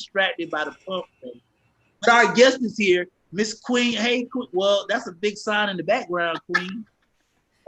distracted by the pump thing. But our guest is here, Miss Queen. Hey, Queen. Well, that's a big sign in the background, Queen.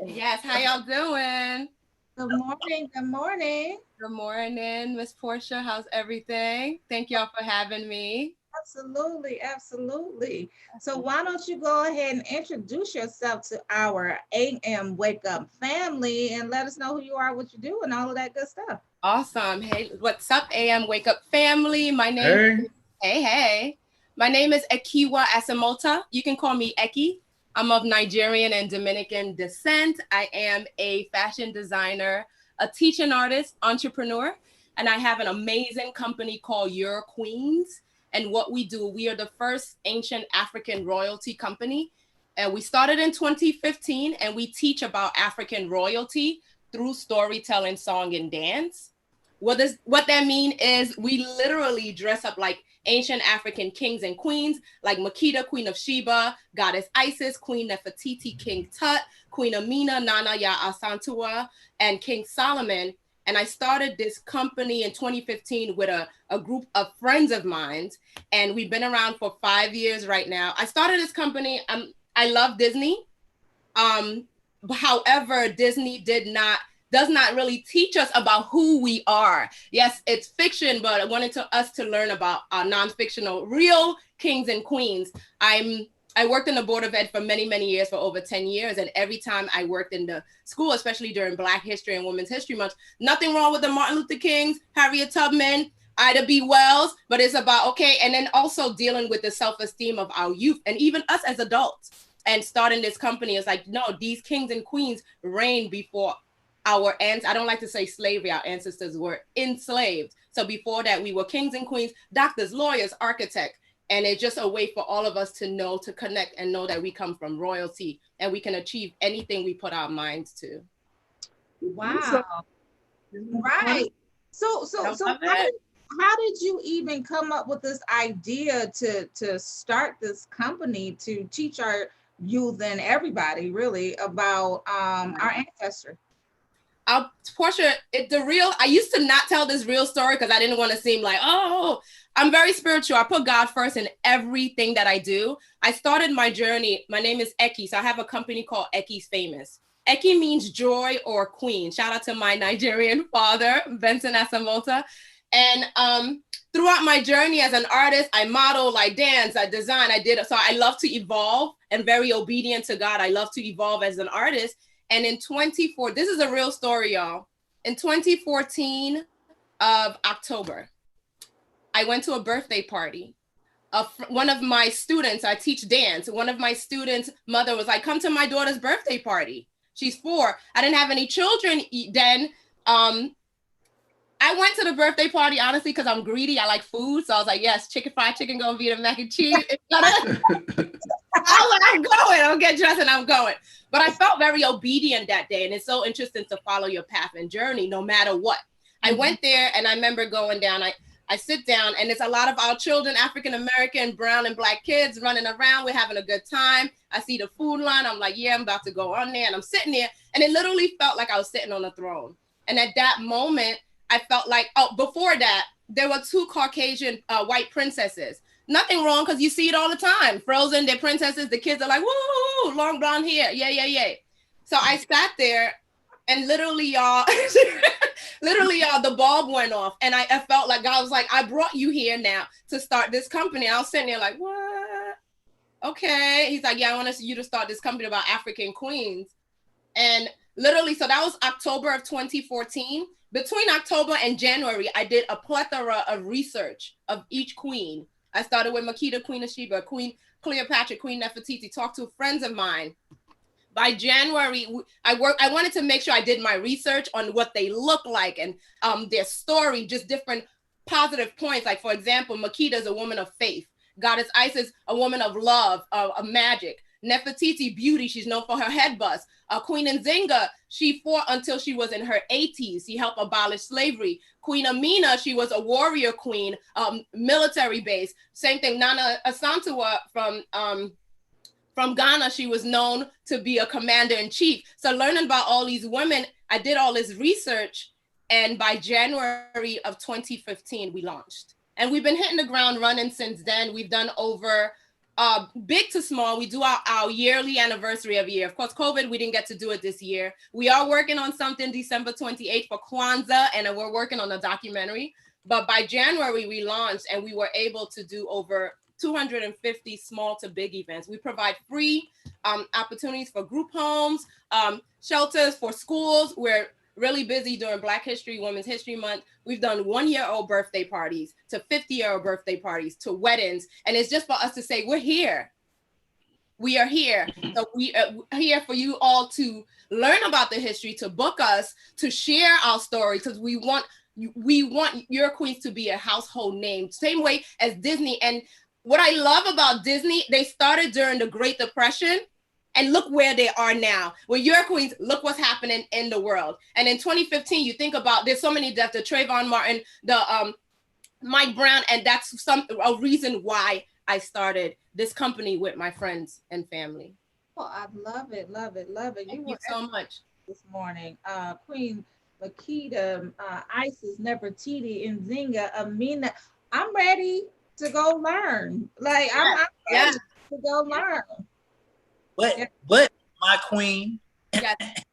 Yes, how y'all doing? Good morning. Good morning. Good morning, Miss Portia. How's everything? Thank y'all for having me. Absolutely, absolutely. So why don't you go ahead and introduce yourself to our AM Wake Up family and let us know who you are, what you do, and all of that good stuff. Awesome. Hey, what's up, AM Wake Up family? Hey. Hey. My name is Ekiuwa Asemota. You can call me Eki. I'm of Nigerian and Dominican descent. I am a fashion designer, a teaching artist, entrepreneur, and I have an amazing company called Your Queens. And what we do, we are the first ancient African royalty company. And we started in 2015, and we teach about African royalty through storytelling, song, and dance. What that mean is we literally dress up like ancient African kings and queens, like Makeda, Queen of Sheba, Goddess Isis, Queen Nefertiti, King Tut, Queen Amina, Nana Ya Asantua, and King Solomon. And I started this company in 2015 with a group of friends of mine. And we've been around for 5 years right now. I started this company. I love Disney. However, Disney does not really teach us about who we are. Yes, it's fiction, but I wanted us to learn about non-fictional, real kings and queens. I worked in the Board of Ed for many, many years, for over 10 years. And every time I worked in the school, especially during Black History and Women's History Month, nothing wrong with the Martin Luther Kings, Harriet Tubman, Ida B. Wells, but it's about, okay, and then also dealing with the self-esteem of our youth and even us as adults. And starting this company is like, no, these kings and queens reigned before I don't like to say slavery, our ancestors were enslaved. So before that, we were kings and queens, doctors, lawyers, architects. And it's just a way for all of us to know, to connect and know that we come from royalty and we can achieve anything we put our minds to. Wow. Right. So how did you even come up with this idea to start this company to teach our youth and everybody really about our ancestry? Portia, I used to not tell this real story because I didn't want to seem like, oh, I'm very spiritual. I put God first in everything that I do. I started my journey. My name is Eki. So I have a company called Eki's Famous. Eki means joy or queen. Shout out to my Nigerian father, Benson Asemota. And throughout my journey as an artist, I model, I dance, I design, so I love to evolve and very obedient to God. I love to evolve as an artist. And in this is a real story, y'all. In 2014 of October, I went to a birthday party. One of my students, I teach dance. One of my students' mother was like, come to my daughter's birthday party. She's 4. I didn't have any children then. I went to the birthday party, honestly, because I'm greedy. I like food. So I was like, yes, fried chicken, gonna be the mac and cheese. I'm going. I'll get dressed and I'm going. But I felt very obedient that day. And it's so interesting to follow your path and journey, no matter what. I went there and I remember going down. I sit down and it's a lot of our children, African-American, brown and Black kids running around. We're having a good time. I see the food line. I'm like, yeah, I'm about to go on there. And I'm sitting there. And it literally felt like I was sitting on a throne. And at that moment, I felt like, before that, there were 2 Caucasian white princesses. Nothing wrong, because you see it all the time. Frozen, they're princesses. The kids are like, woo, long blonde hair. Yeah. So I sat there and literally, y'all, the bulb went off. And I felt like God was like, I brought you here now to start this company. I was sitting there like, what? Okay. He's like, yeah, I want you to start this company about African queens. And literally, so that was October of 2014. Between October and January, I did a plethora of research of each queen. I started with Makeda, Queen of Sheba, Queen Cleopatra, Queen Nefertiti, talked to friends of mine. By January, I wanted to make sure I did my research on what they look like and their story, just different positive points. Like, for example, Makeda is a woman of faith. Goddess Isis, a woman of love, of magic. Nefertiti, beauty. She's known for her head bust. Queen Nzinga, she fought until she was in her 80s. She helped abolish slavery. Queen Amina, she was a warrior queen, military base. Same thing. Nana Asantua from Ghana, she was known to be a commander in chief. So learning about all these women, I did all this research. And by January of 2015, we launched. And we've been hitting the ground running since then. We've done over big to small. We do our yearly anniversary every year. Of course, COVID, we didn't get to do it this year. We are working on something December 28th for Kwanzaa, and we're working on a documentary. But by January, we launched, and we were able to do over 250 small to big events. We provide free opportunities for group homes, shelters for schools. We're really busy during Black History, Women's History Month. We've done 1-year-old birthday parties to 50-year-old birthday parties to weddings. And it's just for us to say, we're here. We are here. So we are here for you all to learn about the history, to book us, to share our story, because we want your queens to be a household name, same way as Disney. And what I love about Disney, they started during the Great Depression, and look where they are now. Well, your queens, look what's happening in the world. And in 2015, you think about, there's so many deaths, the Trayvon Martin, the Mike Brown, and that's a reason why I started this company with my friends and family. Oh, I love it, love it, love it. Thank you so much. This morning, Queen Makita, Isis, Nefertiti, Nzinga, Amina. I'm ready to go learn. Like I'm ready to go learn. But my queen, Yes.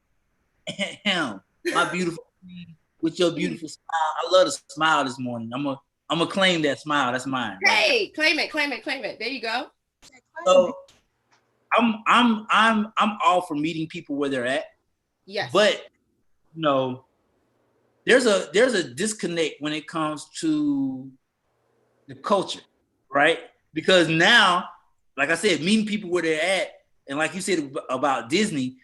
my beautiful queen with your beautiful smile. I love the smile this morning. I'm gonna claim that smile. That's mine. Hey, claim it, claim it, claim it. There you go. So I'm all for meeting people where they're at. Yes. But you know, there's a disconnect when it comes to the culture, right? Because now, like I said, meeting people where they're at, and like you said about Disney,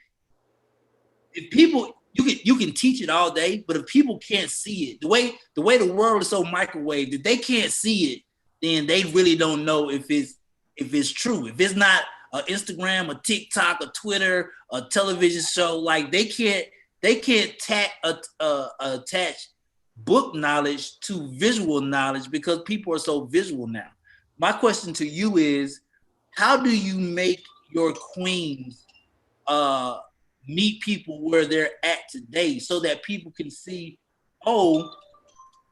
if people, you can teach it all day, but if people can't see it, the way the world is so microwaved, if they can't see it, then they really don't know if it's true. If it's not an Instagram, a TikTok, a Twitter, a television show, like they can't attach book knowledge to visual knowledge because people are so visual now. My question to you is, how do you make your queens meet people where they're at today so that people can see, oh,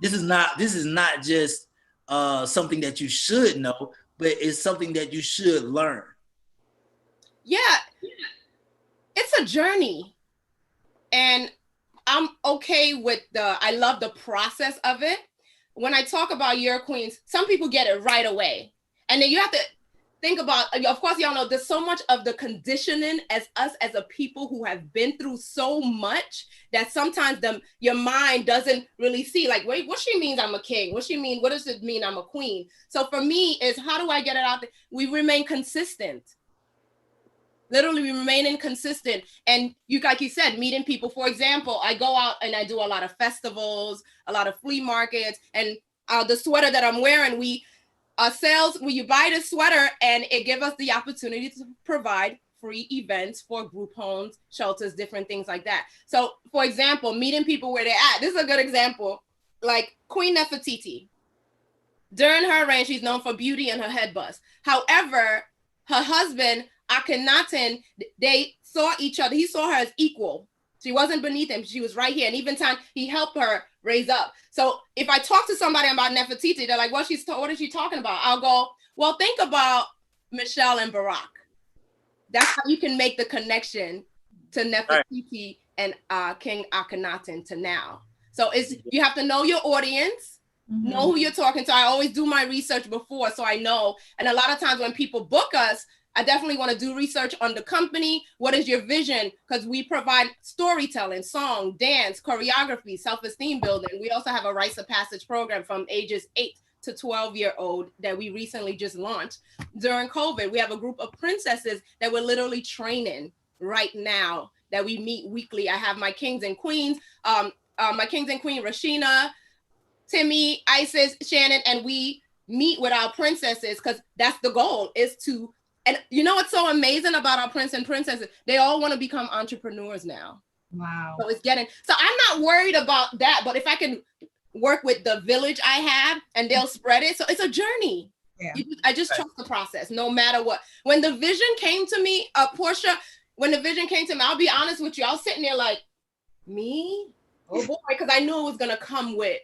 this is not just something that you should know, but it's something that you should learn? Yeah, it's a journey. And I'm okay with I love the process of it. When I talk about your queens, some people get it right away. And then you have to think about, of course, y'all know there's so much of the conditioning as us as a people who have been through so much that sometimes your mind doesn't really see, like, wait, what she means I'm a king? What she mean? What does it mean I'm a queen? So for me is, how do I get it out there? We remain consistent. Literally, we remain inconsistent. And like you said, meeting people. For example, I go out and I do a lot of festivals, a lot of flea markets, and the sweater that I'm wearing, we sales where you buy the sweater and it gives us the opportunity to provide free events for group homes, shelters, different things like that. So, for example, meeting people where they're at. This is a good example. Like Queen Nefertiti. During her reign, she's known for beauty and her head bust. However, her husband, Akhenaten, they saw each other. He saw her as equal. She wasn't beneath him. She was right here. And even time he helped her raise up. So if I talk to somebody about Nefertiti, they're like, what is she talking about? I'll go, well, think about Michelle and Barack. That's how you can make the connection to Nefertiti and King Akhenaten to now. So you have to know your audience, know who you're talking to. I always do my research before so I know. And a lot of times when people book us, I definitely want to do research on the company. What is your vision? Because we provide storytelling, song, dance, choreography, self-esteem building. We also have a rites of passage program from ages 8 to 12-year-old that we recently just launched. During COVID, we have a group of princesses that we're literally training right now that we meet weekly. I have my kings and queens, Rashina, Timmy, Isis, Shannon, and we meet with our princesses because that's the goal, is to. And you know what's so amazing about our prince and princesses? They all want to become entrepreneurs now. Wow. So so I'm not worried about that, but if I can work with the village I have and they'll spread it. So it's a journey. Yeah. I just trust the process no matter what. When the vision came to me, Portia, I'll be honest with you, I was sitting there like, me? Oh boy, because I knew it was going to come with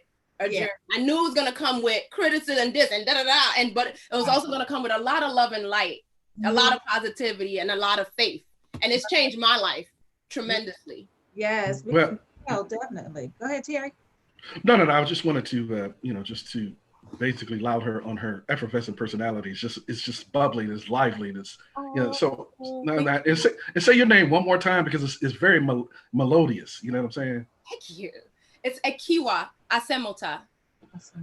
journey. I knew it was gonna come with criticism, this and da da da, and but it was also gonna come with a lot of love and light, a lot of positivity, and a lot of faith. And it's changed my life tremendously. Yes. Well, definitely. Go ahead, Terry. No. I just wanted to, just to basically laud her on her effervescent personality. It's just bubbly, it's lively, it's So and say your name one more time because it's very melodious. You know what I'm saying? Thank you. It's Ekiuwa, Asemota.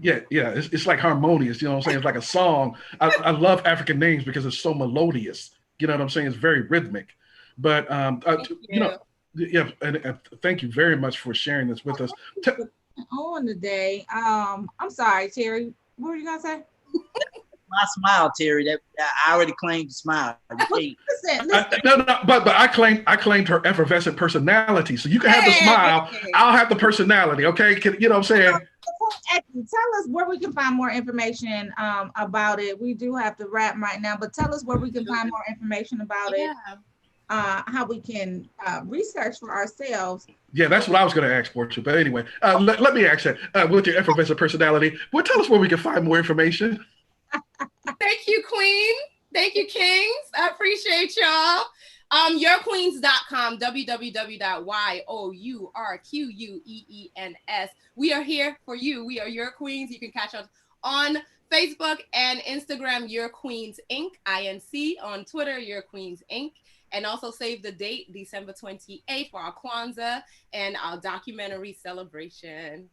Yeah. It's like harmonious. You know what I'm saying? It's like a song. I love African names because it's so melodious. You know what I'm saying? It's very rhythmic. But yeah, and thank you very much for sharing this with us. On today, I'm sorry, Terry. What were you gonna say? My smile, Terry. That I already claimed the smile. Listen. No, but I claimed her effervescent personality. So you can have the smile. I'll have the personality. Okay, you know what I'm saying? Tell us where we can find more information about it. We do have to wrap right now, but tell us where we can find more information about it. How we can research for ourselves. Yeah, that's what I was going to ask for you. But anyway, let me ask that. With your effervescent personality, well, tell us where we can find more information. Thank you, Queen. Thank you, Kings. I appreciate y'all. Yourqueens.com, www.yourqueens. We are here for you. We are Your Queens. You can catch us on Facebook and Instagram, Your Queens Inc. INC. On Twitter, Your Queens Inc. And also save the date, December 28th, for our Kwanzaa and our documentary celebration.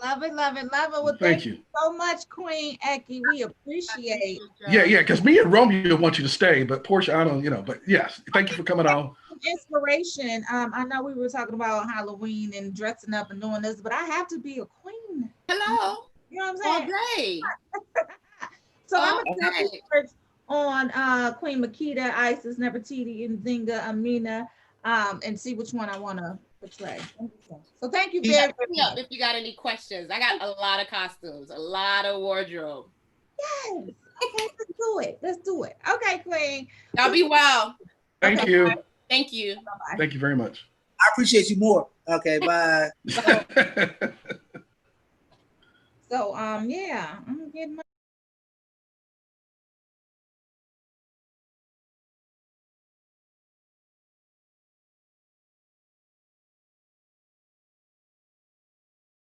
Love it. Well, thank you so much, Queen Eki. We appreciate. Yeah, because me and Romeo want you to stay, but Portia, I don't, but yes, thank you for coming on. Inspiration. I know we were talking about Halloween and dressing up and doing this, but I have to be a queen. Hello. You know what I'm saying? All day. So I'm gonna search on Queen Makita, Isis, Nefertiti, Nzinga, Amina, and see which one I want to portray. So thank you very much. If you got any questions, I got a lot of costumes, a lot of wardrobe. Yes. Okay, let's do it. Okay, Queen. Y'all be well. Thank you. Thank you. Bye-bye. Thank you very much. I appreciate you more. Okay, bye. So yeah, I'm getting my